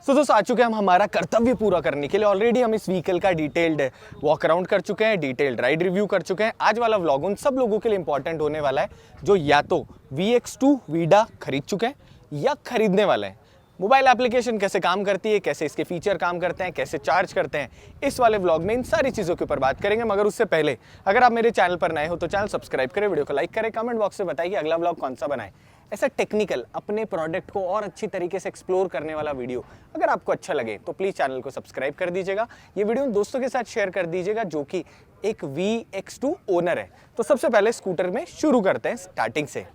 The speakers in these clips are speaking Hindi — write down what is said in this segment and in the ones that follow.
तो दोस्तों आ चुके हैं हम हमारा कर्तव्य पूरा करने के लिए। ऑलरेडी हम इस व्हीकल का डिटेल्ड वॉक अराउंड कर चुके हैं, डिटेल्ड राइड रिव्यू कर चुके हैं। आज वाला व्लॉग उन सब लोगों के लिए इंपॉर्टेंट होने वाला है जो या तो VX2 वीडा खरीद चुके हैं या खरीदने वाले हैं। मोबाइल एप्लीकेशन कैसे काम करती है, कैसे इसके फीचर काम करते हैं, कैसे चार्ज करते हैं, इस वाले व्लॉग में इन सारी चीज़ों के ऊपर बात करेंगे। मगर उससे पहले अगर आप मेरे चैनल पर नए हो तो चैनल सब्सक्राइब करें, वीडियो को लाइक करें, कमेंट बॉक्स में बताइए अगला व्लॉग कौन सा बनाए। ऐसा टेक्निकल अपने प्रोडक्ट को और अच्छी तरीके से एक्सप्लोर करने वाला वीडियो अगर आपको अच्छा लगे तो प्लीज़ चैनल को सब्सक्राइब कर दीजिएगा। ये वीडियो दोस्तों के साथ शेयर कर दीजिएगा जो कि एक VX2 ओनर है। तो सबसे पहले स्कूटर में शुरू करते हैं स्टार्टिंग से।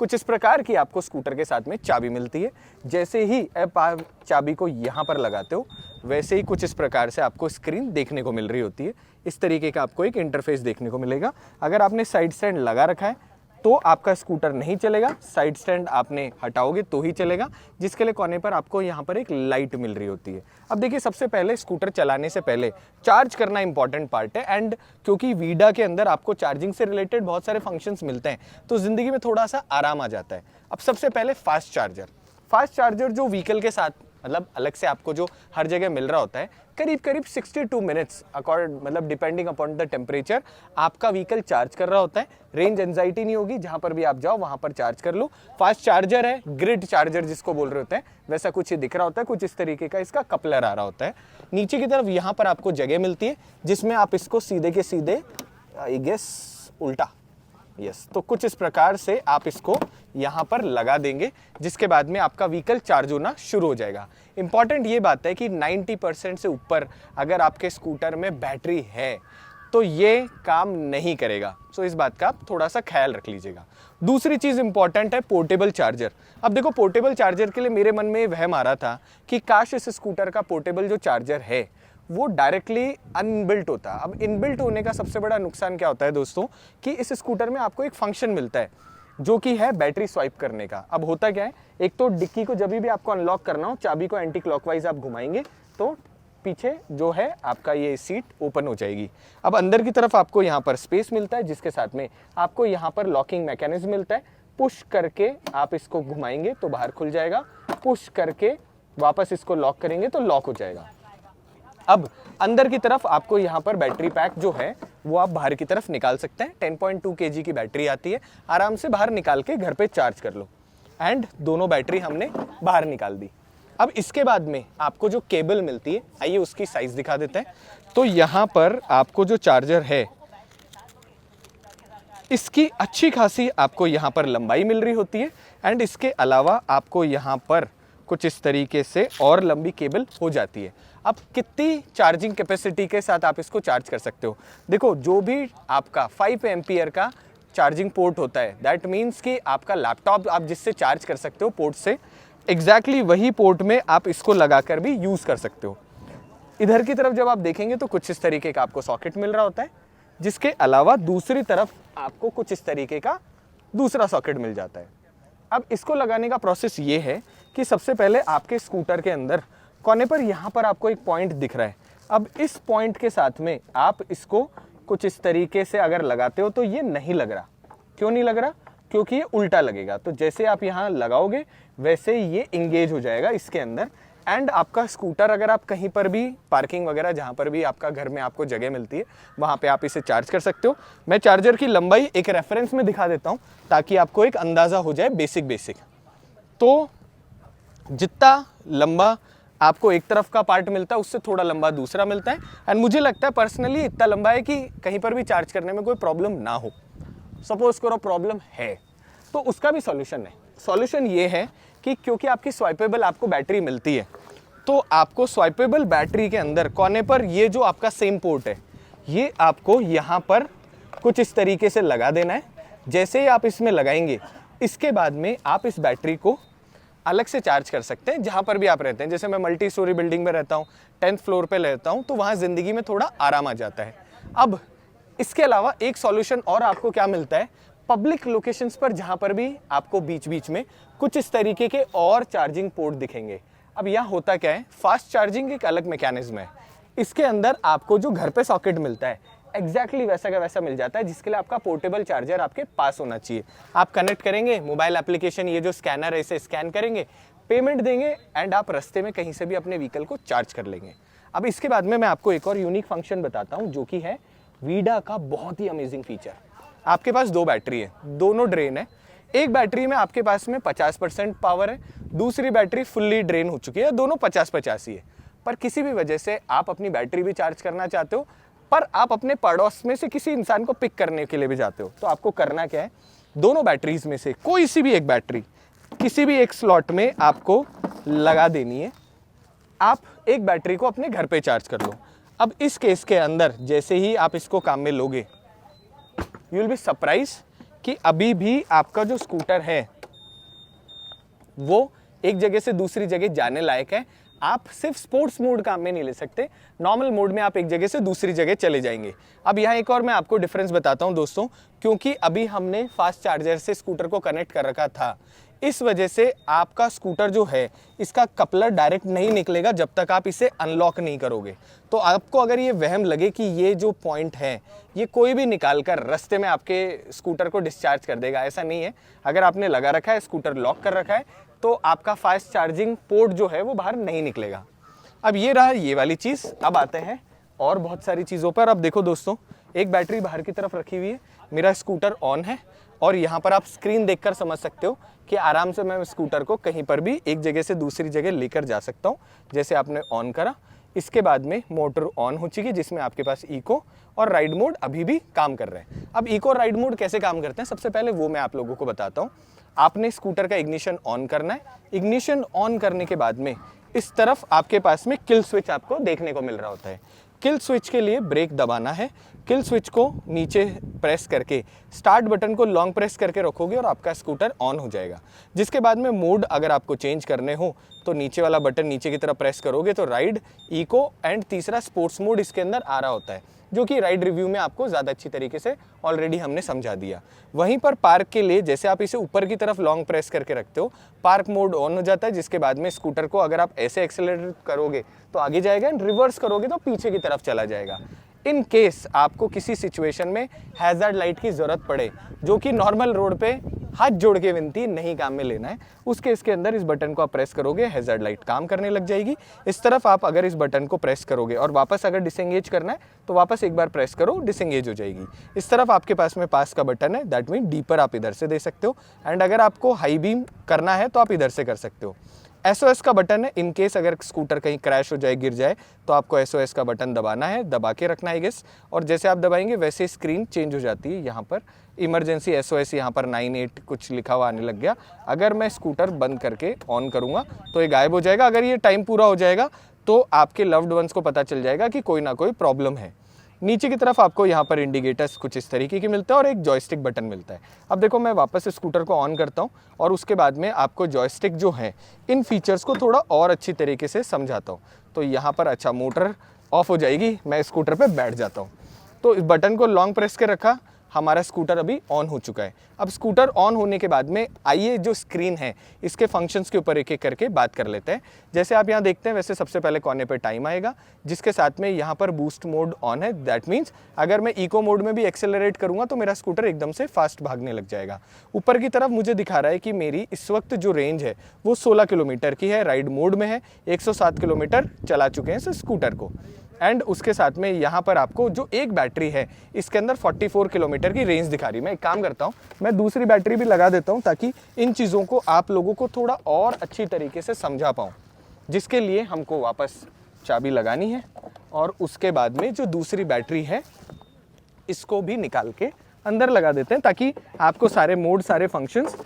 कुछ इस प्रकार की आपको स्कूटर के साथ में चाबी मिलती है। जैसे ही आप चाबी को यहाँ पर लगाते हो वैसे ही कुछ इस प्रकार से आपको स्क्रीन देखने को मिल रही होती है। इस तरीके का आपको एक इंटरफेस देखने को मिलेगा। अगर आपने साइड स्टैंड लगा रखा है तो आपका स्कूटर नहीं चलेगा, साइड स्टैंड आपने हटाओगे तो ही चलेगा, जिसके लिए कोने पर आपको यहाँ पर एक लाइट मिल रही होती है। अब देखिए सबसे पहले स्कूटर चलाने से पहले चार्ज करना इंपॉर्टेंट पार्ट है। एंड क्योंकि वीडा के अंदर आपको चार्जिंग से रिलेटेड बहुत सारे फंक्शंस मिलते हैं तो ज़िंदगी में थोड़ा सा आराम आ जाता है। अब सबसे पहले फास्ट चार्जर जो व्हीकल के साथ मतलब अलग से आपको जो हर जगह मिल रहा होता है, करीब 62 मिनट्स मतलब डिपेंडिंग अपॉन द टेम्परेचर आपका व्हीकल चार्ज कर रहा होता है। रेंज एंजाइटी नहीं होगी, जहां पर भी आप जाओ वहां पर चार्ज कर लो। फास्ट चार्जर है, ग्रिड चार्जर जिसको बोल रहे होते हैं, वैसा कुछ ही दिख रहा होता है। कुछ इस तरीके का इसका कपलर आ रहा होता है। नीचे की तरफ यहाँ पर आपको जगह मिलती है जिसमें आप इसको सीधे के सीधे आई गेस उल्टा तो कुछ इस प्रकार से आप इसको यहाँ पर लगा देंगे, जिसके बाद में आपका व्हीकल चार्ज होना शुरू हो जाएगा। इंपॉर्टेंट ये बात है कि 90% से ऊपर अगर आपके स्कूटर में बैटरी है तो ये काम नहीं करेगा। सो इस बात का आप थोड़ा सा ख्याल रख लीजिएगा। दूसरी चीज़ इंपॉर्टेंट है पोर्टेबल चार्जर। अब देखो पोर्टेबल चार्जर के लिए मेरे मन में वहम आ रहा था कि काश इस स्कूटर का पोर्टेबल जो चार्जर है वो डायरेक्टली अनबिल्ट होता। अब इनबिल्ट होने का सबसे बड़ा नुकसान क्या होता है दोस्तों कि इस स्कूटर में आपको एक फंक्शन मिलता है जो कि है बैटरी स्वाइप करने का। अब होता क्या है, एक तो डिक्की को जब भी आपको अनलॉक करना हो चाबी को एंटी क्लॉकवाइज आप घुमाएंगे तो पीछे जो है आपका ये सीट ओपन हो जाएगी। अब अंदर की तरफ आपको यहाँ पर स्पेस मिलता है जिसके साथ में आपको यहाँ पर लॉकिंग मैकेनिज्म मिलता है। पुश करके आप इसको घुमाएंगे तो बाहर खुल जाएगा, पुश करके वापस इसको लॉक करेंगे तो लॉक हो जाएगा। अब अंदर की तरफ आपको यहाँ पर बैटरी पैक जो है वो आप बाहर की तरफ निकाल सकते हैं। 10.2 kg की बैटरी आती है, आराम से बाहर निकाल के घर पे चार्ज कर लो। एंड दोनों बैटरी हमने बाहर निकाल दी। अब इसके बाद में आपको जो केबल मिलती है, आइए उसकी साइज दिखा देते हैं। तो यहाँ पर आपको जो चार्जर है इसकी अच्छी खासी आपको यहाँ पर लंबाई मिल रही होती है। एंड इसके अलावा आपको यहाँ पर कुछ इस तरीके से और लंबी केबल हो जाती है। अब कितनी चार्जिंग कैपेसिटी के साथ आप इसको चार्ज कर सकते हो, देखो जो भी आपका 5 एम्पियर का चार्जिंग पोर्ट होता है दैट मीन्स कि आपका लैपटॉप आप जिससे चार्ज कर सकते हो पोर्ट से, एग्जैक्टली वही पोर्ट में आप इसको लगाकर भी यूज़ कर सकते हो। इधर की तरफ जब आप देखेंगे तो कुछ इस तरीके का आपको सॉकेट मिल रहा होता है, जिसके अलावा दूसरी तरफ आपको कुछ इस तरीके का दूसरा सॉकेट मिल जाता है। अब इसको लगाने का प्रोसेस ये है कि सबसे पहले आपके स्कूटर के अंदर कोने पर यहाँ पर आपको एक पॉइंट दिख रहा है। अब इस पॉइंट के साथ में आप इसको कुछ इस तरीके से अगर लगाते हो तो ये नहीं लग रहा। क्यों नहीं लग रहा? क्योंकि ये उल्टा लगेगा। तो जैसे आप यहाँ लगाओगे वैसे ये इंगेज हो जाएगा इसके अंदर। एंड आपका स्कूटर अगर आप कहीं पर भी पार्किंग वगैरह जहाँ पर भी आपका घर में आपको जगह मिलती है वहाँ पे आप इसे चार्ज कर सकते हो। मैं चार्जर की लंबाई एक रेफरेंस में दिखा देता हूँ ताकि आपको एक अंदाज़ा हो जाए बेसिक। तो जितना लंबा आपको एक तरफ का पार्ट मिलता है उससे थोड़ा लंबा दूसरा मिलता है। एंड मुझे लगता है पर्सनली इतना लंबा है कि कहीं पर भी चार्ज करने में कोई प्रॉब्लम ना हो। सपोज करो प्रॉब्लम है तो उसका भी सॉल्यूशन है। सॉल्यूशन ये है कि क्योंकि आपकी स्वाइपेबल आपको बैटरी मिलती है तो आपको स्वाइपेबल बैटरी के अंदर कोने पर ये जो आपका सेम पोर्ट है ये आपको यहाँ पर कुछ इस तरीके से लगा देना है। जैसे ही आप इसमें लगाएंगे इसके बाद में आप इस बैटरी को अलग से चार्ज कर सकते हैं जहाँ पर भी आप रहते हैं। जैसे मैं मल्टी स्टोरी बिल्डिंग में रहता हूँ, 10th फ्लोर पे रहता हूँ, तो वहाँ ज़िंदगी में थोड़ा आराम आ जाता है। अब इसके अलावा एक सॉल्यूशन और आपको क्या मिलता है, पब्लिक लोकेशंस पर जहाँ पर भी आपको बीच में कुछ इस तरीके के और चार्जिंग पोर्ट दिखेंगे। अब यहाँ होता क्या है, फास्ट चार्जिंग एक अलग मैकेनिज्म है। इसके अंदर आपको जो घर पे सॉकेट मिलता है एग्जैक्टली वैसा का वैसा मिल जाता है, जिसके लिए आपका पोर्टेबल चार्जर आपके पास होना चाहिए। आप कनेक्ट करेंगे मोबाइल एप्लीकेशन, ये जो स्कैनर है इसे स्कैन करेंगे, पेमेंट देंगे एंड आप रास्ते में कहीं से भी अपने व्हीकल को चार्ज कर लेंगे। अब इसके बाद में मैं आपको एक और यूनिक फंक्शन बताता हूँ जो कि है वीडा का बहुत ही अमेजिंग फीचर। आपके पास 2 बैटरी है, दोनों ड्रेन है। एक बैटरी में आपके पास में 50% पावर है, दूसरी बैटरी फुल्ली ड्रेन हो चुकी है, दोनों 50-50 ही है। पर किसी भी वजह से आप अपनी बैटरी भी चार्ज करना चाहते हो, पर आप अपने पड़ोस में से किसी इंसान को पिक करने के लिए भी जाते हो, तो आपको करना क्या है, दोनों बैटरीज में से कोई सी भी एक बैटरी किसी भी एक स्लॉट में आपको लगा देनी है। आप एक बैटरी को अपने घर पे चार्ज कर लो। अब इस केस के अंदर जैसे ही आप इसको काम में लोगे, यू विल बी सरप्राइज कि अभी भी आपका जो स्कूटर है वो एक जगह से दूसरी जगह जाने लायक है। आप सिर्फ स्पोर्ट्स मोड काम में नहीं ले सकते, नॉर्मल मोड में आप एक जगह से दूसरी जगह चले जाएंगे। अब यहाँ एक और मैं आपको डिफरेंस बताता हूँ दोस्तों, क्योंकि अभी हमने फास्ट चार्जर से स्कूटर को कनेक्ट कर रखा था, इस वजह से आपका स्कूटर जो है इसका कपलर डायरेक्ट नहीं निकलेगा जब तक आप इसे अनलॉक नहीं करोगे। तो आपको अगर ये वहम लगे कि ये जो पॉइंट है ये कोई भी निकाल कर रास्ते में आपके स्कूटर को डिस्चार्ज कर देगा, ऐसा नहीं है। अगर आपने लगा रखा है, स्कूटर लॉक कर रखा है, तो आपका फास्ट चार्जिंग पोर्ट जो है वो बाहर नहीं निकलेगा। अब ये रहा ये वाली चीज़। अब आते हैं और बहुत सारी चीज़ों पर। अब देखो दोस्तों, एक बैटरी बाहर की तरफ रखी हुई है, मेरा स्कूटर ऑन है और यहाँ पर आप स्क्रीन देखकर समझ सकते हो कि आराम से मैं स्कूटर को कहीं पर भी एक जगह से दूसरी जगह लेकर जा सकता हूँ। जैसे आपने ऑन करा, इसके बाद में मोटर ऑन हो चुकी है जिसमें आपके पास इको और राइड मोड अभी भी काम कर रहे हैं। अब इको और राइड मोड कैसे काम करते हैं, सबसे पहले वो मैं आप लोगों को बताता हूँ। आपने स्कूटर का इग्निशन ऑन करना है। इग्निशन ऑन करने के बाद में इस तरफ आपके पास में किल स्विच आपको देखने को मिल रहा होता है। किल स्विच के लिए ब्रेक दबाना है। किल स्विच को नीचे प्रेस करके स्टार्ट बटन को लॉन्ग प्रेस करके रखोगे और आपका स्कूटर ऑन हो जाएगा। जिसके बाद में मोड अगर आपको चेंज करने हो तो नीचे वाला बटन नीचे की तरफ प्रेस करोगे तो राइड, इको एंड तीसरा स्पोर्ट्स मोड इसके अंदर आ रहा होता है, जो कि राइड रिव्यू में आपको ज़्यादा अच्छी तरीके से ऑलरेडी हमने समझा दिया। वहीं पर पार्क के लिए जैसे आप इसे ऊपर की तरफ लॉन्ग प्रेस करके रखते हो, पार्क मोड ऑन हो जाता है, जिसके बाद में स्कूटर को अगर आप ऐसे एक्सेलरेट करोगे तो आगे जाएगा एंड रिवर्स करोगे तो पीछे की तरफ चला जाएगा। इन केस आपको किसी सिचुएशन में हैज़ार्ड लाइट की ज़रूरत पड़े, जो कि नॉर्मल रोड पे हाथ जोड़ के विनती नहीं काम में लेना है, उस केस के अंदर इस बटन को आप प्रेस करोगे, हैज़ार्ड लाइट काम करने लग जाएगी। इस तरफ आप अगर इस बटन को प्रेस करोगे और वापस अगर डिसएंगेज करना है तो वापस एक बार प्रेस करो, डिसएंगेज हो जाएगी। इस तरफ आपके पास में पास का बटन है, दैट मीन डीपर आप इधर से दे सकते हो एंड अगर आपको हाई बीम करना है तो आप इधर से कर सकते हो। SOS का बटन है, इन केस अगर स्कूटर कहीं क्रैश हो जाए, गिर जाए, तो आपको SOS का बटन दबाना है, दबा के रखना है गेस, और जैसे आप दबाएंगे वैसे स्क्रीन चेंज हो जाती है। यहाँ पर इमरजेंसी SOS यहाँ पर 98 कुछ लिखा हुआ आने लग गया। अगर मैं स्कूटर बंद करके ऑन करूँगा तो ये गायब हो जाएगा। अगर ये टाइम पूरा हो जाएगा तो आपके लव्ड वंस को पता चल जाएगा कि कोई ना कोई प्रॉब्लम है। नीचे की तरफ आपको यहाँ पर इंडिकेटर्स कुछ इस तरीके की मिलता है और एक जॉयस्टिक बटन मिलता है। अब देखो मैं वापस स्कूटर को ऑन करता हूँ और उसके बाद में आपको जॉयस्टिक जो है इन फीचर्स को थोड़ा और अच्छी तरीके से समझाता हूँ। तो यहाँ पर अच्छा मोटर ऑफ हो जाएगी, मैं स्कूटर पे बैठ जाता हूँ। तो इस बटन को लॉन्ग प्रेस के रखा, हमारा स्कूटर अभी ऑन हो चुका है। अब स्कूटर ऑन होने के बाद में आइए जो स्क्रीन है इसके फंक्शंस के ऊपर एक एक करके बात कर लेते हैं। जैसे आप यहाँ देखते हैं वैसे सबसे पहले कोने पे टाइम आएगा, जिसके साथ में यहाँ पर बूस्ट मोड ऑन है। दैट मीन्स अगर मैं इको मोड में भी एक्सेलरेट करूँगा तो मेरा स्कूटर एकदम से फास्ट भागने लग जाएगा। ऊपर की तरफ मुझे दिखा रहा है कि मेरी इस वक्त जो रेंज है वो 16 किलोमीटर की है, राइड मोड में है, 107 किलोमीटर चला चुके हैं इस स्कूटर को। एंड उसके साथ में यहाँ पर आपको जो एक बैटरी है इसके अंदर 44 किलोमीटर की रेंज दिखा रही है। मैं एक काम करता हूँ, मैं दूसरी बैटरी भी लगा देता हूँ ताकि इन चीज़ों को आप लोगों को थोड़ा और अच्छी तरीके से समझा पाऊँ, जिसके लिए हमको वापस चाबी लगानी है और उसके बाद में जो दूसरी बैटरी है इसको भी निकाल के अंदर लगा देते हैं ताकि आपको सारे मोड, सारे फंक्शंस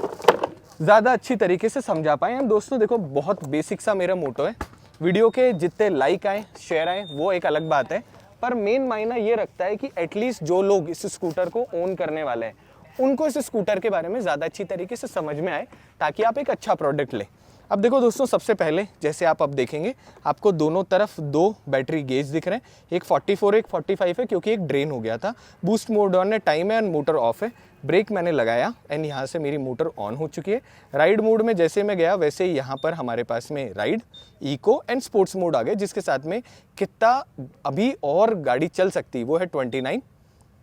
ज़्यादा अच्छी तरीके से समझा पाएँ। हम दोस्तों देखो बहुत बेसिक सा मेरा मोटो है, वीडियो के जितने लाइक आए, शेयर आए वो एक अलग बात है, पर मेन मायना ये रखता है कि एटलीस्ट जो लोग इस स्कूटर को ओन करने वाले हैं उनको इस स्कूटर के बारे में ज़्यादा अच्छी तरीके से समझ में आए ताकि आप एक अच्छा प्रोडक्ट लें। अब देखो दोस्तों, सबसे पहले जैसे आप अब देखेंगे आपको दोनों तरफ 2 बैटरी गेज दिख रहे हैं, एक 44 एक 45 है क्योंकि एक ड्रेन हो गया था। बूस्ट मोड ऑन है, टाइम है एंड मोटर ऑफ है। ब्रेक मैंने लगाया एंड यहाँ से मेरी मोटर ऑन हो चुकी है। राइड मोड में जैसे मैं गया वैसे ही यहाँ पर हमारे पास में ride, eco and sports mode आ गए, जिसके साथ में कितना अभी और गाड़ी चल सकती है वो है 29,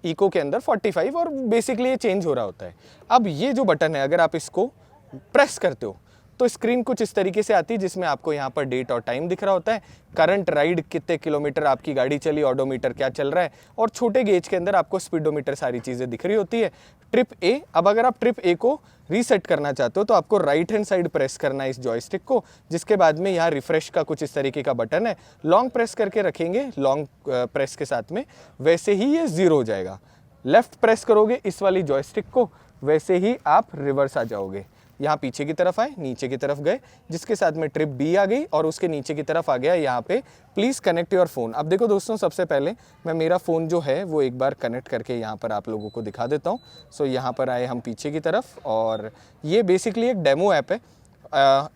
इको के अंदर 45 और बेसिकली ये चेंज हो रहा होता है। अब ये जो बटन है अगर आप इसको प्रेस करते हो तो स्क्रीन कुछ इस तरीके से आती है जिसमें आपको यहाँ पर डेट और टाइम दिख रहा होता है, करंट राइड कितने किलोमीटर आपकी गाड़ी चली, ऑडोमीटर क्या चल रहा है, और छोटे गेज के अंदर आपको स्पीडोमीटर, सारी चीज़ें दिख रही होती है। ट्रिप ए, अब अगर आप ट्रिप ए को रीसेट करना चाहते हो तो आपको राइट हैंड साइड प्रेस करना है इस जॉयस्टिक को, जिसके बाद में यहाँ रिफ्रेश का कुछ इस तरीके का बटन है, लॉन्ग प्रेस करके रखेंगे, लॉन्ग प्रेस के साथ में, वैसे ही ये 0 हो जाएगा। लेफ्ट प्रेस करोगे इस वाली जॉयस्टिक को, वैसे ही आप रिवर्स आ जाओगे, यहाँ पीछे की तरफ आए, नीचे की तरफ गए, जिसके साथ में ट्रिप बी आ गई, और उसके नीचे की तरफ आ गया यहाँ पे प्लीज़ कनेक्ट योर फ़ोन। अब देखो दोस्तों, सबसे पहले मैं मेरा फ़ोन जो है वो एक बार कनेक्ट करके यहाँ पर आप लोगों को दिखा देता हूँ। सो यहाँ पर आए हम पीछे की तरफ, और ये बेसिकली एक डेमो ऐप है।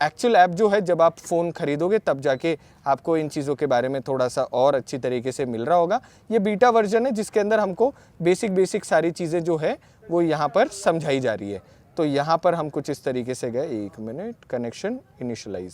एक्चुअल ऐप जो है जब आप फ़ोन खरीदोगे तब जाके आपको इन चीज़ों के बारे में थोड़ा सा और अच्छी तरीके से मिल रहा होगा। ये बीटा वर्जन है जिसके अंदर हमको बेसिक सारी चीज़ें जो है वो यहाँ पर समझाई जा रही है। तो यहाँ पर हम कुछ इस तरीके से गए, 1 मिनट, कनेक्शन इनिशियलाइज।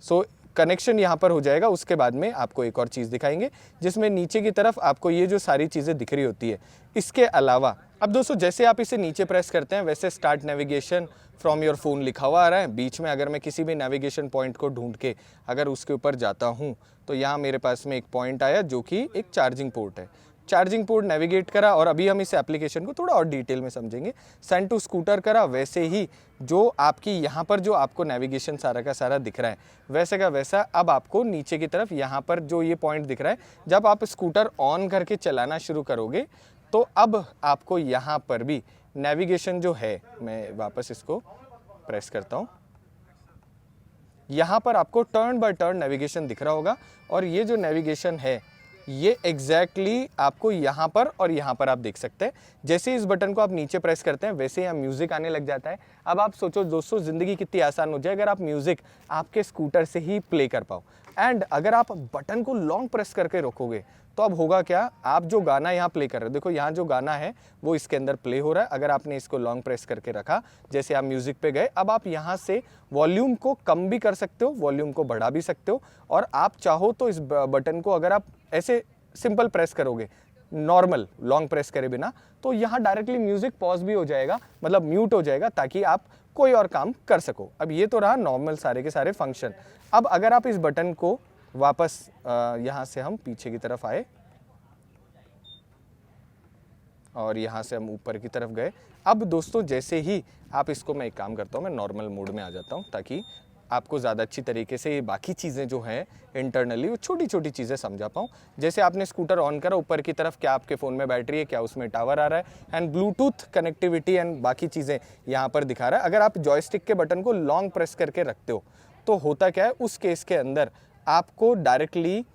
सो कनेक्शन यहाँ पर हो जाएगा। उसके बाद में आपको एक और चीज़ दिखाएंगे जिसमें नीचे की तरफ आपको ये जो सारी चीज़ें दिख रही होती है। इसके अलावा अब दोस्तों जैसे आप इसे नीचे प्रेस करते हैं वैसे start navigation from your phone लिखा हुआ आ रहा है। बीच में अगर मैं किसी भी नेविगेशन पॉइंट को ढूंढ के अगर उसके ऊपर जाता हूँ तो यहाँ मेरे पास में एक पॉइंट आया जो कि एक चार्जिंग पोर्ट है। चार्जिंग पोर्ट नेविगेट करा, और अभी हम इस एप्लीकेशन को थोड़ा और डिटेल में समझेंगे। सेंड टू स्कूटर करा, वैसे ही जो आपकी यहाँ पर जो आपको नेविगेशन सारा का सारा दिख रहा है वैसे का वैसा अब आपको नीचे की तरफ यहाँ पर जो ये पॉइंट दिख रहा है, जब आप स्कूटर ऑन करके चलाना शुरू करोगे तो अब आपको यहाँ पर भी नेविगेशन जो है, मैं वापस इसको प्रेस करता हूँ, यहाँ पर आपको टर्न बाय टर्न नेविगेशन दिख रहा होगा। और ये जो नेविगेशन है ये एग्जैक्टली आपको यहाँ पर और यहाँ पर आप देख सकते हैं। जैसे इस बटन को आप नीचे प्रेस करते हैं वैसे यहाँ म्यूजिक आने लग जाता है। अब आप सोचो दोस्तों, ज़िंदगी कितनी आसान हो जाए अगर आप म्यूजिक आपके स्कूटर से ही प्ले कर पाओ। एंड अगर आप बटन को लॉन्ग प्रेस करके रखोगे तो अब होगा क्या, आप जो गाना यहाँ प्ले कर रहे हो, देखो यहाँ जो गाना है वो इसके अंदर प्ले हो रहा है। अगर आपने इसको लॉन्ग प्रेस करके रखा, जैसे आप म्यूजिक पे गए, अब आप यहाँ से वॉल्यूम को कम भी कर सकते हो, वॉल्यूम को बढ़ा भी सकते हो। और आप चाहो तो इस बटन को अगर आप ऐसे सिंपल प्रेस करोगे, नॉर्मल लॉन्ग प्रेस करे बिना, तो यहाँ डायरेक्टली म्यूजिक पॉज भी हो जाएगा, मतलब म्यूट हो जाएगा, ताकि आप कोई और काम कर सको। अब ये तो रहा नॉर्मल सारे के सारे फंक्शन। अब अगर आप इस बटन को वापस यहाँ से हम पीछे की तरफ आए और यहाँ से हम ऊपर की तरफ गए। अब दोस्तों जैसे ही आप इसको, मैं एक काम करता हूँ, मैं नॉर्मल मोड में आ जाता हूँ ताकि आपको ज़्यादा अच्छी तरीके से ये बाकी चीज़ें जो हैं इंटरनली वो छोटी छोटी चीज़ें समझा पाऊँ। जैसे आपने स्कूटर ऑन करा, ऊपर की तरफ क्या आपके फ़ोन में बैटरी है, क्या उसमें टावर आ रहा है, एंड ब्लूटूथ कनेक्टिविटी एंड बाकी चीज़ें यहाँ पर दिखा रहा है। अगर आप जॉयस्टिक के बटन को लॉन्ग प्रेस करके रखते हो तो होता क्या है, उस केस के अंदर आपको डायरेक्टली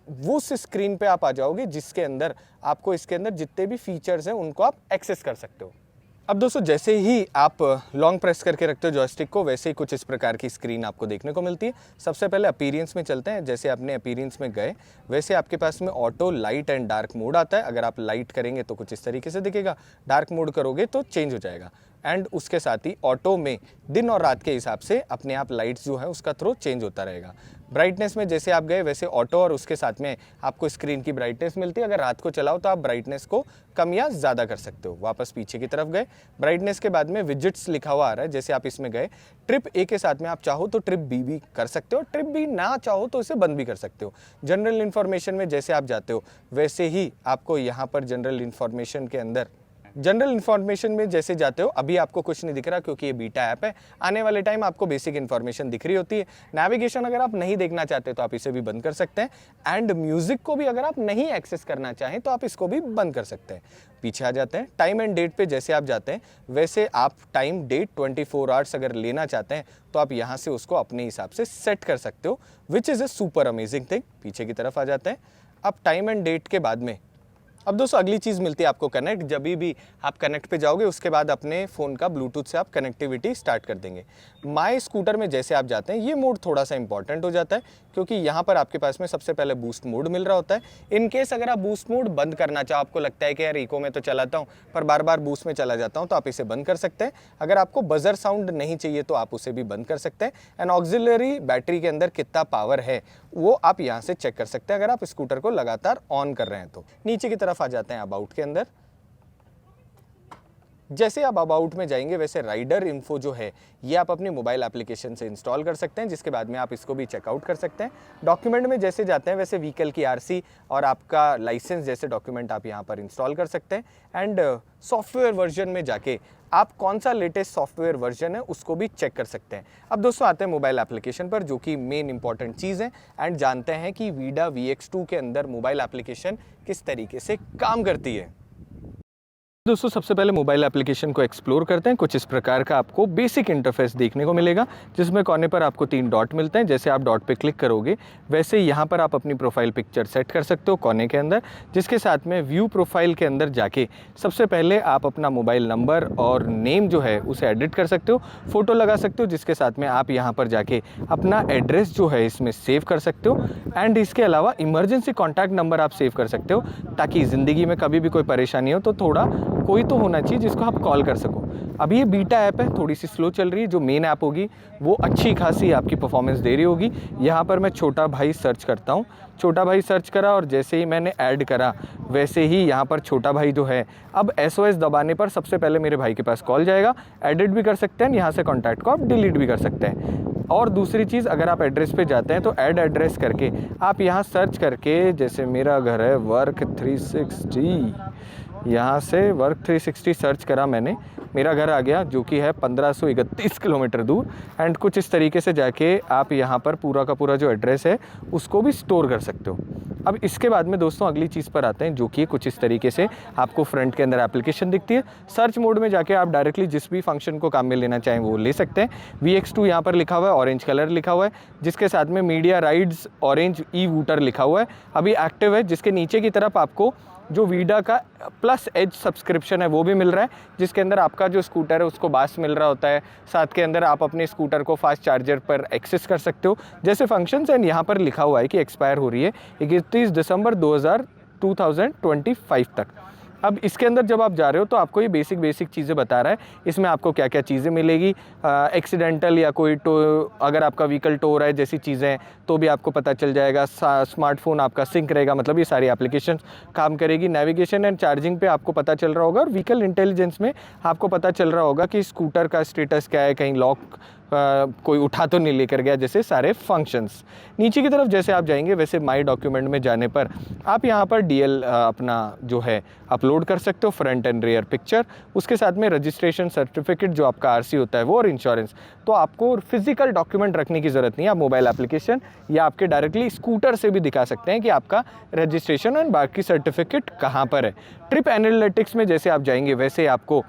वो उस स्क्रीन पे आप आ जाओगे जिसके अंदर आपको इसके अंदर जितने भी फीचर्स हैं उनको आप एक्सेस कर सकते हो। अब दोस्तों जैसे ही आप लॉन्ग प्रेस करके रखते हो जॉयस्टिक को, वैसे ही कुछ इस प्रकार की स्क्रीन आपको देखने को मिलती है। सबसे पहले अपीयरेंस में चलते हैं। जैसे आपने अपीयरेंस में गए वैसे आपके पास में auto, light and dark mode आता है। अगर आप लाइट करेंगे तो कुछ इस तरीके से दिखेगा, डार्क मोड करोगे तो चेंज हो जाएगा। एंड उसके साथ ही ऑटो में दिन और रात के हिसाब से अपने आप लाइट्स जो है उसका थ्रो चेंज होता रहेगा। ब्राइटनेस में जैसे आप गए वैसे ऑटो, और उसके साथ में आपको स्क्रीन की ब्राइटनेस मिलती है। अगर रात को चलाओ तो आप ब्राइटनेस को कम या ज़्यादा कर सकते हो। वापस पीछे की तरफ गए, ब्राइटनेस के बाद में विजिट्स लिखा हुआ आ रहा है। जैसे आप इसमें गए, ट्रिप ए के साथ में आप चाहो तो ट्रिप बी भी कर सकते हो, ट्रिप बी ना चाहो तो इसे बंद भी कर सकते हो। जनरल इन्फॉर्मेशन में जैसे आप जाते हो वैसे ही आपको यहाँ पर जनरल इन्फॉर्मेशन के अंदर, जनरल इन्फॉर्मेशन में जैसे जाते हो, अभी आपको कुछ नहीं दिख रहा क्योंकि ये बीटा ऐप है। आने वाले टाइम आपको बेसिक इन्फॉर्मेशन दिख रही होती है। नेविगेशन अगर आप नहीं देखना चाहते तो आप इसे भी बंद कर सकते हैं। एंड म्यूजिक को भी अगर आप नहीं एक्सेस करना चाहें तो आप इसको भी बंद कर सकते हैं। पीछे आ जाते हैं, टाइम एंड डेट पे जैसे आप जाते हैं वैसे आप टाइम डेट 24 आवर्स अगर लेना चाहते हैं तो आप यहाँ से उसको अपने हिसाब से सेट कर सकते हो, which is a super amazing thing. पीछे की तरफ आ जाते हैं। अब टाइम एंड डेट के बाद में अब दोस्तों अगली चीज़ मिलती है आपको कनेक्ट। जब भी आप कनेक्ट पे जाओगे उसके बाद अपने फ़ोन का ब्लूटूथ से आप कनेक्टिविटी स्टार्ट कर देंगे। माय स्कूटर में जैसे आप जाते हैं ये मोड थोड़ा सा इंपॉर्टेंट हो जाता है क्योंकि यहाँ पर आपके पास में सबसे पहले बूस्ट मोड मिल रहा होता है। इन केस अगर आप बूस्ट मोड बंद करना चाहो, आपको लगता है कि यार इको में तो चलाता हूँ पर बार बार बूस्ट में चला जाता हूँ, तो आप इसे बंद कर सकते हैं। अगर आपको बजर साउंड नहीं चाहिए तो आप उसे भी बंद कर सकते हैं। एंड ऑक्सिलरी बैटरी के अंदर कितना पावर है वो आप यहाँ से चेक कर सकते हैं अगर आप स्कूटर को लगातार ऑन कर रहे हैं तो। नीचे की तरफ आ जाते हैं अबाउट के अंदर। जैसे आप अबाउट में जाएंगे वैसे राइडर इन्फो जो है ये आप अपनी मोबाइल एप्लीकेशन से इंस्टॉल कर सकते हैं, जिसके बाद में आप इसको भी चेकआउट कर सकते हैं। डॉक्यूमेंट में जैसे जाते हैं वैसे व्हीकल की आरसी और आपका लाइसेंस जैसे डॉक्यूमेंट आप यहाँ पर इंस्टॉल कर सकते हैं। एंड सॉफ्टवेयर वर्जन में जाके आप कौन सा लेटेस्ट सॉफ्टवेयर वर्जन है उसको भी चेक कर सकते हैं। अब दोस्तों आते हैं मोबाइल एप्लीकेशन पर, जो कि मेन इंपॉर्टेंट चीज़ है, एंड जानते हैं कि वीडा VX2 के अंदर मोबाइल एप्लीकेशन किस तरीके से काम करती है। दोस्तों सबसे पहले मोबाइल एप्लीकेशन को एक्सप्लोर करते हैं। कुछ इस प्रकार का आपको बेसिक इंटरफेस देखने को मिलेगा, जिसमें कोने पर आपको 3 डॉट मिलते हैं। जैसे आप डॉट पे क्लिक करोगे वैसे यहाँ पर आप अपनी प्रोफाइल पिक्चर सेट कर सकते हो कोने के अंदर, जिसके साथ में व्यू प्रोफाइल के अंदर जाके सबसे पहले आप अपना मोबाइल नंबर और नेम जो है उसे एडिट कर सकते हो, फ़ोटो लगा सकते हो, जिसके साथ में आप यहाँ पर जाके अपना एड्रेस जो है इसमें सेव कर सकते हो। एंड इसके अलावा इमरजेंसी कॉन्टैक्ट नंबर आप सेव कर सकते हो, ताकि ज़िंदगी में कभी भी कोई परेशानी हो तो थोड़ा कोई तो होना चाहिए जिसको आप कॉल कर सको। अभी ये बीटा ऐप है, थोड़ी सी स्लो चल रही है। जो मेन ऐप होगी वो अच्छी खासी आपकी परफॉर्मेंस दे रही होगी। यहाँ पर मैं छोटा भाई सर्च करता हूँ, छोटा भाई सर्च करा और जैसे ही मैंने ऐड करा वैसे ही यहाँ पर छोटा भाई जो है अब SOS दबाने पर सबसे पहले मेरे भाई के पास कॉल जाएगा। एडिट भी कर सकते हैं, यहाँ से कॉन्टैक्ट को आप डिलीट भी कर सकते हैं। और दूसरी चीज़, अगर आप एड्रेस पे जाते हैं तो ऐड एड्रेस करके आप यहाँ सर्च करके, जैसे मेरा घर है वर्क 360, यहाँ से वर्क 360 सर्च करा मैंने, मेरा घर आ गया जो कि है 1531 किलोमीटर दूर। एंड कुछ इस तरीके से जाके आप यहाँ पर पूरा का पूरा जो एड्रेस है उसको भी स्टोर कर सकते हो। अब इसके बाद में दोस्तों अगली चीज़ पर आते हैं, जो कि कुछ इस तरीके से आपको फ्रंट के अंदर एप्लीकेशन दिखती है। सर्च मोड में जाके आप डायरेक्टली जिस भी फंक्शन को काम में लेना चाहें वो ले सकते हैं। VX2 यहाँ पर लिखा हुआ है, ऑरेंज कलर लिखा हुआ है, जिसके साथ में मीडिया राइड्स ऑरेंज ई-वूटर लिखा हुआ है, अभी एक्टिव है। जिसके नीचे की तरफ आपको जो वीडा का प्लस एज सब्सक्रिप्शन है वो भी मिल रहा है, जिसके अंदर आपका जो स्कूटर है उसको बास मिल रहा होता है। साथ के अंदर आप अपने स्कूटर को फास्ट चार्जर पर एक्सेस कर सकते हो जैसे फंक्शंस। एंड यहाँ पर लिखा हुआ है कि एक्सपायर हो रही है 31 दिसंबर 2025 तक। अब इसके अंदर जब आप जा रहे हो तो आपको ये बेसिक चीज़ें बता रहा है, इसमें आपको क्या क्या चीज़ें मिलेगी। एक्सीडेंटल या कोई अगर आपका व्हीकल टो रहा है जैसी चीज़ें तो भी आपको पता चल जाएगा। स्मार्टफोन आपका सिंक रहेगा, मतलब ये सारी एप्लीकेशन काम करेगी। नेविगेशन एंड चार्जिंग पे आपको पता चल रहा होगा, और व्हीकल इंटेलिजेंस में आपको पता चल रहा होगा कि स्कूटर का स्टेटस क्या है, कहीं लॉक कोई उठा तो नहीं लेकर गया, जैसे सारे फंक्शंस। नीचे की तरफ जैसे आप जाएंगे वैसे माई डॉक्यूमेंट में जाने पर आप यहाँ पर DL अपना जो है अपलोड कर सकते हो, फ्रंट एंड रियर पिक्चर, उसके साथ में रजिस्ट्रेशन सर्टिफिकेट जो आपका RC होता है वो, और इंश्योरेंस। तो आपको फिजिकल डॉक्यूमेंट रखने की ज़रूरत नहीं है, आप मोबाइल एप्लीकेशन या आपके डायरेक्टली स्कूटर से भी दिखा सकते हैं कि आपका रजिस्ट्रेशन एंड बाकी सर्टिफिकेट कहाँ पर है। ट्रिप एनालिटिक्स में जैसे आप जाएंगे वैसे आपको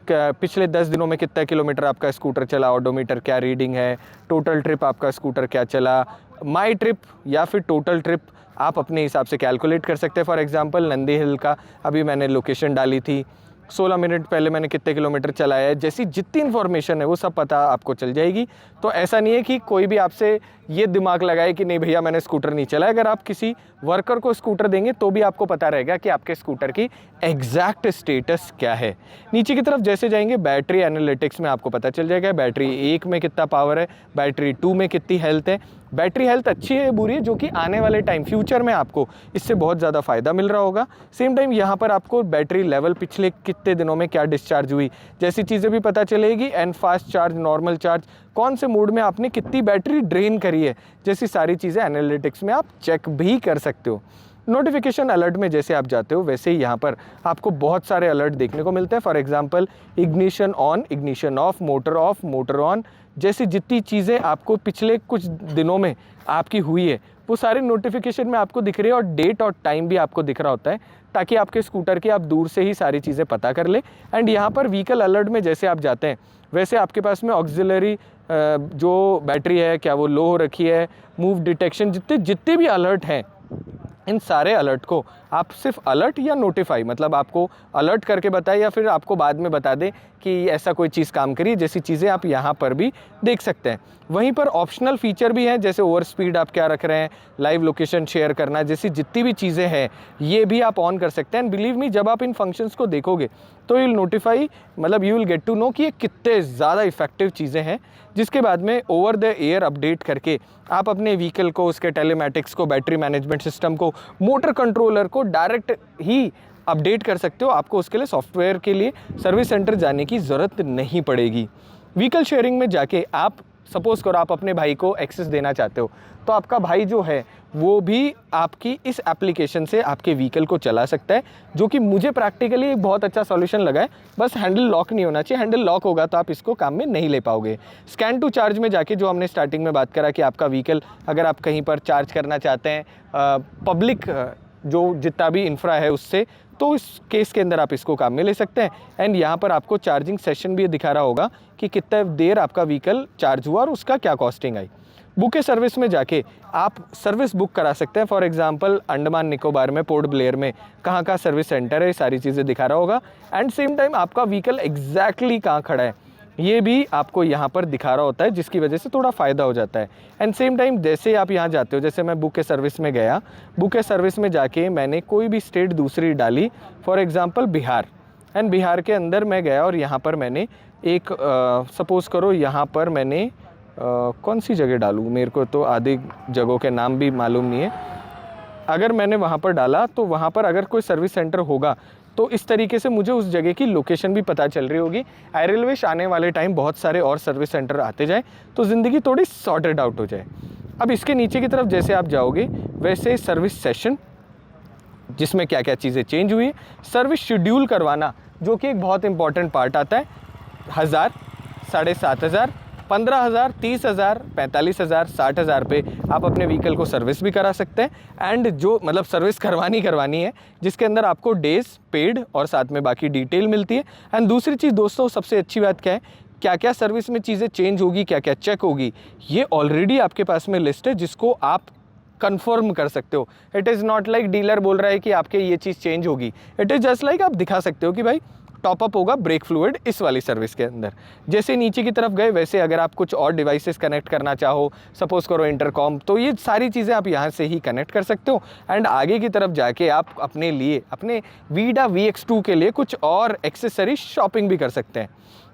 पिछले 10 दिनों में कितना किलोमीटर आपका स्कूटर चला, ओडोमीटर क्या रीडिंग है, टोटल ट्रिप आपका स्कूटर क्या चला, माई ट्रिप या फिर टोटल ट्रिप आप अपने हिसाब से कैलकुलेट कर सकते हैं। फॉर एग्जांपल नंदी हिल का अभी मैंने लोकेशन डाली थी, 16 मिनट पहले मैंने कितने किलोमीटर चलाया है, जैसी जितनी इन्फॉर्मेशन है वो सब पता आपको चल जाएगी। तो ऐसा नहीं है कि कोई भी आपसे ये दिमाग लगाए कि नहीं भैया मैंने स्कूटर नहीं चलाया। अगर आप किसी वर्कर को स्कूटर देंगे तो भी आपको पता रहेगा कि आपके स्कूटर की एग्जैक्ट स्टेटस क्या है। नीचे की तरफ जैसे जाएंगे बैटरी एनालिटिक्स में आपको पता चल जाएगा बैटरी 1 में कितना पावर है, बैटरी 2 में कितनी हेल्थ है। बैटरी हेल्थ अच्छी है बुरी है, जो कि आने वाले टाइम फ्यूचर में आपको इससे बहुत ज़्यादा फ़ायदा मिल रहा होगा। सेम टाइम यहाँ पर आपको बैटरी लेवल पिछले कितने दिनों में क्या डिस्चार्ज हुई जैसी चीज़ें भी पता चलेगी। And fast charge, normal charge, कौन से मोड में आपने कितनी बैटरी ड्रेन करी है, जैसी सारी चीज़ें एनालिटिक्स में आप चेक भी कर सकते हो। नोटिफिकेशन अलर्ट में जैसे आप जाते हो वैसे ही यहाँ पर आपको बहुत सारे अलर्ट देखने को मिलते हैं। For example ignition on, ignition of, motor on, जैसी जितनी चीज़ें आपको पिछले कुछ दिनों में आपकी हुई है वो सारी नोटिफिकेशन में आपको दिख रही है, और डेट और टाइम भी आपको दिख रहा होता है, ताकि आपके स्कूटर की आप दूर से ही सारी चीज़ें पता कर ले। एंड यहाँ पर व्हीकल अलर्ट में जैसे आप जाते हैं वैसे आपके पास में ऑक्सिलरी जो बैटरी है क्या वो लो हो रखी है, मूव डिटेक्शन, जितने भी अलर्ट हैं इन सारे अलर्ट को आप सिर्फ अलर्ट या नोटिफाई, मतलब आपको अलर्ट करके बताए या फिर आपको बाद में बता दे कि ऐसा कोई चीज़ काम करी, जैसी चीज़ें आप यहाँ पर भी देख सकते हैं। वहीं पर ऑप्शनल फीचर भी हैं, जैसे ओवर स्पीड आप क्या रख रहे हैं, लाइव लोकेशन शेयर करना, जैसी जितनी भी चीज़ें हैं ये भी आप ऑन कर सकते हैं। एंड बिलीव मी, जब आप इन फंक्शंस को देखोगे तो यू विल नोटिफाई, मतलब you will get to know कि ये कितने ज़्यादा इफेक्टिव चीज़ें हैं। जिसके बाद में ओवर द एयर अपडेट करके आप अपने व्हीकल को, उसके टेलीमैटिक्स को, बैटरी मैनेजमेंट सिस्टम को, मोटर कंट्रोलर को डायरेक्ट ही अपडेट कर सकते हो। आपको उसके लिए सॉफ्टवेयर के लिए सर्विस सेंटर जाने की ज़रूरत नहीं पड़ेगी। व्हीकल शेयरिंग में जाके आप सपोज़ करो आप अपने भाई को एक्सेस देना चाहते हो, तो आपका भाई जो है वो भी आपकी इस एप्लीकेशन से आपके व्हीकल को चला सकता है, जो कि मुझे प्रैक्टिकली एक बहुत अच्छा सॉल्यूशन लगा है। बस हैंडल लॉक नहीं होना चाहिए, हैंडल लॉक होगा तो आप इसको काम में नहीं ले पाओगे। स्कैन टू चार्ज में जाके जो हमने स्टार्टिंग में बात करा कि आपका व्हीकल अगर आप कहीं पर चार्ज करना चाहते हैं पब्लिक जो जितना भी इंफ्रा है उससे, तो इस केस के अंदर आप इसको काम में ले सकते हैं। एंड यहाँ पर आपको चार्जिंग सेशन भी दिखा रहा होगा कि कितना देर आपका व्हीकल चार्ज हुआ और उसका क्या costing I. Book a service में जाके आप सर्विस बुक करा सकते हैं। फॉर एग्जांपल अंडमान निकोबार में पोर्ट ब्लेयर में कहाँ का सर्विस सेंटर है, सारी चीज़ें दिखा रहा होगा। एंड सेम टाइम आपका व्हीकल एग्जैक्टली कहाँ खड़ा है ये भी आपको यहाँ पर दिखा रहा होता है, जिसकी वजह से थोड़ा फ़ायदा हो जाता है। एंड सेम टाइम जैसे आप यहाँ जाते हो, जैसे मैं बुक ए सर्विस में गया, बुक ए सर्विस में जाके मैंने कोई भी स्टेट दूसरी डाली, for example Bihar, and Bihar के अंदर मैं गया और यहाँ पर मैंने एक सपोज़ करो यहाँ पर मैंने कौन सी जगह डालूँ, मेरे को तो आधी जगहों के नाम भी मालूम नहीं है। अगर मैंने वहाँ पर डाला तो वहाँ पर अगर कोई सर्विस सेंटर होगा तो इस तरीके से मुझे उस जगह की लोकेशन भी पता चल रही होगी। आई विल विश आने वाले टाइम बहुत सारे और सर्विस सेंटर आते जाए तो ज़िंदगी थोड़ी सॉर्टेड आउट हो जाए। अब इसके नीचे की तरफ जैसे आप जाओगे वैसे सर्विस सेशन, जिसमें क्या क्या चीज़ें चेंज हुई है, सर्विस शेड्यूल करवाना जो कि एक बहुत इंपॉर्टेंट पार्ट आता है। 1000, 7500, 15,000, 30,000, 45,000, 60,000 पे आप अपने व्हीकल को सर्विस भी करा सकते हैं। एंड जो मतलब सर्विस करवानी है जिसके अंदर आपको डेज पेड और साथ में बाकी डिटेल मिलती है। एंड दूसरी चीज़ दोस्तों, सबसे अच्छी बात क्या है, क्या क्या सर्विस में चीज़ें चेंज होगी, क्या क्या चेक होगी, ये ऑलरेडी आपके पास में लिस्ट है जिसको आप कंफर्म कर सकते हो। It is not like dealer बोल रहा है कि आपके ये चीज़ चेंज होगी, इट इज़ जस्ट लाइक आप दिखा सकते हो कि भाई टॉपअप होगा ब्रेक फ्लूइड इस वाली सर्विस के अंदर। जैसे नीचे की तरफ गए वैसे अगर आप कुछ और डिवाइसेस कनेक्ट करना चाहो, सपोज करो इंटरकॉम, तो ये सारी चीज़ें आप यहाँ से ही कनेक्ट कर सकते हो। एंड आगे की तरफ जाके आप अपने लिए अपने वीडा VX2 के लिए कुछ और एक्सेसरी शॉपिंग भी कर सकते हैं।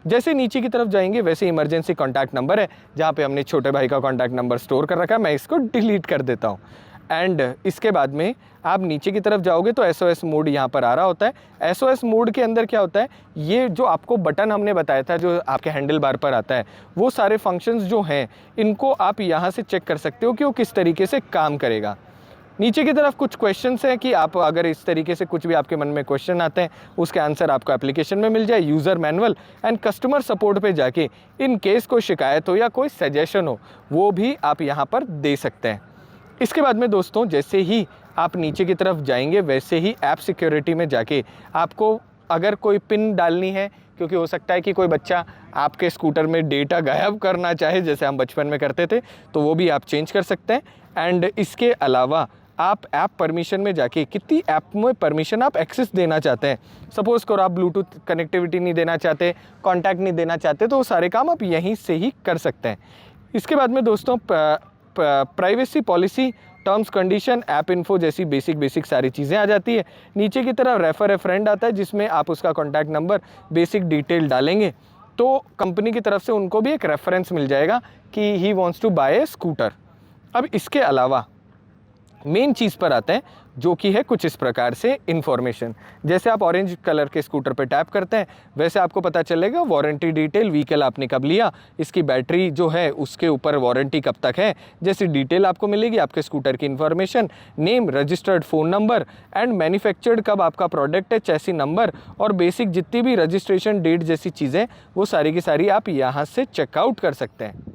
जैसे नीचे की तरफ जाएंगे वैसे इमरजेंसी कॉन्टैक्ट नंबर है, जहाँ पे हमने छोटे भाई का कॉन्टैक्ट नंबर स्टोर कर रखा है, मैं इसको डिलीट कर देता हूँ। एंड इसके बाद में आप नीचे की तरफ जाओगे तो SOS मोड यहाँ पर आ रहा होता है। SOS मोड के अंदर क्या होता है, ये जो आपको बटन हमने बताया था जो आपके हैंडल बार पर आता है, वो सारे फंक्शंस जो हैं इनको आप यहाँ से चेक कर सकते हो कि वो किस तरीके से काम करेगा। नीचे की तरफ कुछ क्वेश्चंस हैं कि आप अगर इस तरीके से कुछ भी आपके मन में क्वेश्चन आते हैं उसके आंसर आपको एप्लीकेशन में मिल जाए। User manual and customer support पे जाके इन केस कोई शिकायत हो या कोई सजेशन हो वो भी आप यहाँ पर दे सकते हैं। इसके बाद में दोस्तों जैसे ही आप नीचे की तरफ जाएंगे वैसे ही ऐप सिक्योरिटी में जाके आपको अगर कोई पिन डालनी है, क्योंकि हो सकता है कि कोई बच्चा आपके स्कूटर में डेटा गायब करना चाहे जैसे हम बचपन में करते थे, तो वो भी आप चेंज कर सकते हैं। एंड इसके अलावा आप ऐप परमिशन में जाके कितनी ऐप में परमिशन आप एक्सेस देना चाहते हैं, सपोज़ करो आप ब्लूटूथ कनेक्टिविटी नहीं देना चाहते, कॉन्टैक्ट नहीं देना चाहते, तो वो सारे काम आप यहीं से ही कर सकते हैं। इसके बाद में दोस्तों privacy policy, terms condition, app info जैसी बेसिक सारी चीज़ें आ जाती है। नीचे की तरफ रेफर ए फ्रेंड आता है जिसमें आप उसका कॉन्टैक्ट नंबर बेसिक डिटेल डालेंगे तो कंपनी की तरफ से उनको भी एक रेफरेंस मिल जाएगा कि he wants to buy a scooter. अब इसके अलावा मेन चीज़ पर आते हैं जो कि है कुछ इस प्रकार से इन्फॉर्मेशन। जैसे आप ऑरेंज कलर के स्कूटर पे टैप करते हैं वैसे आपको पता चलेगा वारंटी डिटेल, व्हीकल आपने कब लिया, इसकी बैटरी जो है उसके ऊपर वारंटी कब तक है, जैसी डिटेल आपको मिलेगी, आपके स्कूटर की information, name, registered phone number and manufactured कब आपका प्रोडक्ट है, चैसी नंबर और बेसिक जितनी भी रजिस्ट्रेशन डेट जैसी चीज़ें वो सारी की सारी आप यहाँ से चेकआउट कर सकते हैं।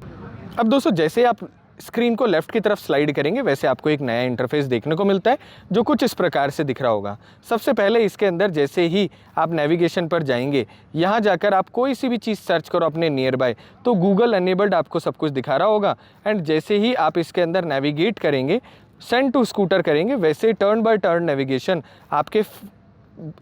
अब दोस्तों जैसे आप स्क्रीन को लेफ़्ट की तरफ स्लाइड करेंगे वैसे आपको एक नया इंटरफेस देखने को मिलता है जो कुछ इस प्रकार से दिख रहा होगा। सबसे पहले इसके अंदर जैसे ही आप नेविगेशन पर जाएंगे, यहाँ जाकर आप कोई सी भी चीज़ सर्च करो अपने नियर बाय तो गूगल एनेबल्ड आपको सब कुछ दिखा रहा होगा। एंड जैसे ही आप इसके अंदर नेविगेट करेंगे, सेंड टू स्कूटर करेंगे, वैसे टर्न बाय टर्न नेविगेशन आपके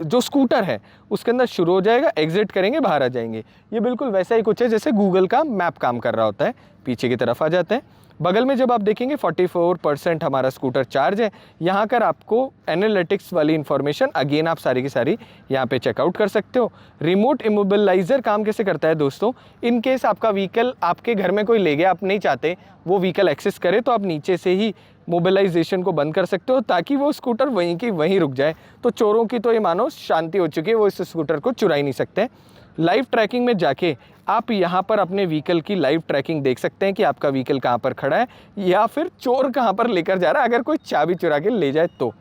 जो स्कूटर है उसके अंदर शुरू हो जाएगा, एग्जिट करेंगे बाहर आ जाएंगे। ये बिल्कुल वैसा ही कुछ है जैसे गूगल का मैप काम कर रहा होता है। पीछे की तरफ आ जाते हैं। बगल में जब आप देखेंगे 44% हमारा स्कूटर चार्ज है। यहाँ कर आपको एनालिटिक्स वाली इन्फॉर्मेशन अगेन आप सारी की सारी यहाँ पे चेकआउट कर सकते हो। रिमोट इमोबिलाइजर काम कैसे करता है दोस्तों, इन केस आपका व्हीकल आपके घर में कोई ले गया, आप नहीं चाहते वो व्हीकल एक्सेस करे, तो आप नीचे से ही मोबिलाइजेशन को बंद कर सकते हो ताकि वो स्कूटर वहीं की वहीं रुक जाए। तो चोरों की तो ये मानो शांति हो चुकी है, वो इस स्कूटर को चुरा ही नहीं सकते। लाइव ट्रैकिंग में जाके आप यहाँ पर अपने व्हीकल की लाइव ट्रैकिंग देख सकते हैं कि आपका व्हीकल कहाँ पर खड़ा है या फिर चोर कहाँ पर लेकर जा रहा है, अगर कोई चाबी चुरा के ले जाए तो।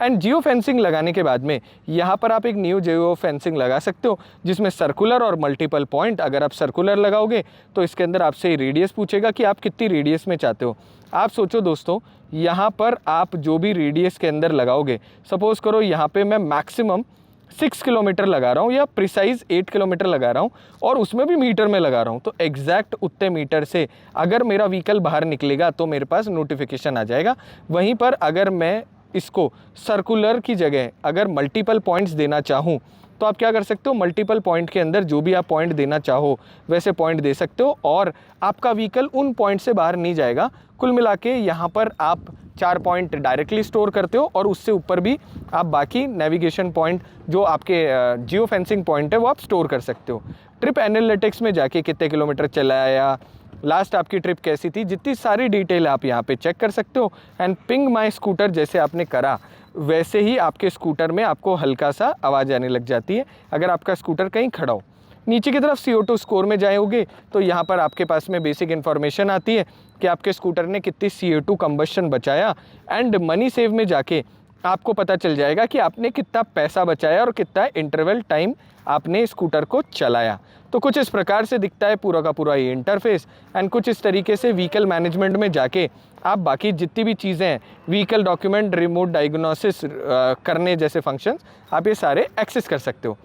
एंड जियो फेंसिंग लगाने के बाद में यहाँ पर आप एक न्यू जियो फेंसिंग लगा सकते हो जिसमें सर्कुलर और मल्टीपल पॉइंट। अगर आप सर्कुलर लगाओगे तो इसके अंदर आपसे रेडियस पूछेगा कि आप कितनी रेडियस में चाहते हो। आप सोचो दोस्तों, यहाँ पर आप जो भी रेडियस के अंदर लगाओगे, सपोज़ करो यहाँ पे मैं मैक्सिमम 6 किलोमीटर लगा रहा हूँ या प्रिसाइज 8 किलोमीटर लगा रहा हूँ और उसमें भी मीटर में लगा रहा हूँ, तो एग्जैक्ट उतने मीटर से अगर मेरा व्हीकल बाहर निकलेगा तो मेरे पास नोटिफिकेशन आ जाएगा। वहीं पर अगर मैं इसको सर्कुलर की जगह अगर मल्टीपल पॉइंट्स देना चाहूँ तो आप क्या कर सकते हो, मल्टीपल पॉइंट के अंदर जो भी आप पॉइंट देना चाहो वैसे पॉइंट दे सकते हो और आपका व्हीकल उन पॉइंट से बाहर नहीं जाएगा। कुल मिला के यहाँ पर आप 4 पॉइंट डायरेक्टली स्टोर करते हो और उससे ऊपर भी आप बाकी नेविगेशन पॉइंट जो आपके जियो फेंसिंग पॉइंट है वो आप स्टोर कर सकते हो। ट्रिप एनालिटिक्स में जाके कितने किलोमीटर चलाया, लास्ट आपकी ट्रिप कैसी थी, जितनी सारी डिटेल आप यहाँ पे चेक कर सकते हो। एंड पिंग माई स्कूटर जैसे आपने करा वैसे ही आपके स्कूटर में आपको हल्का सा आवाज़ आने लग जाती है अगर आपका स्कूटर कहीं खड़ा हो। नीचे की तरफ CO2 स्कोर में जाओगे तो यहाँ पर आपके पास में बेसिक इन्फॉर्मेशन आती है कि आपके स्कूटर ने कितनी CO2 कंबशन बचाया। एंड मनी सेव में जाके आपको पता चल जाएगा कि आपने कितना पैसा बचाया और कितना इंटरवल टाइम आपने स्कूटर को चलाया। तो कुछ इस प्रकार से दिखता है पूरा का पूरा ये इंटरफेस। एंड कुछ इस तरीके से व्हीकल मैनेजमेंट में जाके आप बाकी जितनी भी चीज़ें हैं, व्हीकल डॉक्यूमेंट, रिमोट डायग्नोसिस करने जैसे फंक्शंस, आप ये सारे एक्सेस कर सकते हो।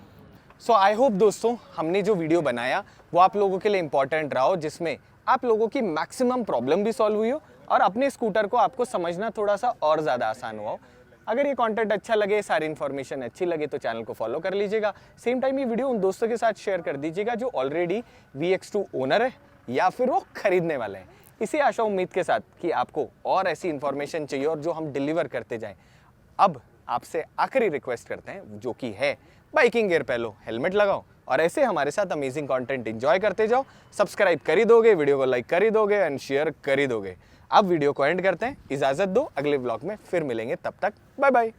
सो आई होप दोस्तों हमने जो वीडियो बनाया वो आप लोगों के लिए इंपॉर्टेंट रहा हो, जिसमें आप लोगों की मैक्सिमम प्रॉब्लम भी सॉल्व हुई हो और अपने स्कूटर को आपको समझना थोड़ा सा और ज़्यादा आसान हुआ हो। अगर ये कंटेंट अच्छा लगे, सारी इन्फॉर्मेशन अच्छी लगे तो चैनल को फॉलो कर लीजिएगा। सेम टाइम ये वीडियो उन दोस्तों के साथ शेयर कर दीजिएगा जो ऑलरेडी VX2 ओनर है या फिर वो खरीदने वाले हैं। इसी आशा उम्मीद के साथ कि आपको और ऐसी इन्फॉर्मेशन चाहिए और जो हम डिलीवर करते जाएं। अब आपसे आखिरी रिक्वेस्ट करते हैं जो कि है बाइकिंग गियर पहनो, हेलमेट लगाओ और ऐसे हमारे साथ अमेजिंग कंटेंट एंजॉय करते जाओ। सब्सक्राइब कर ही दोगे, वीडियो को लाइक कर ही दोगे एंड शेयर कर ही दोगे। अब वीडियो को एंड करते हैं, इजाजत दो, अगले व्लॉग में फिर मिलेंगे, तब तक बाय बाय।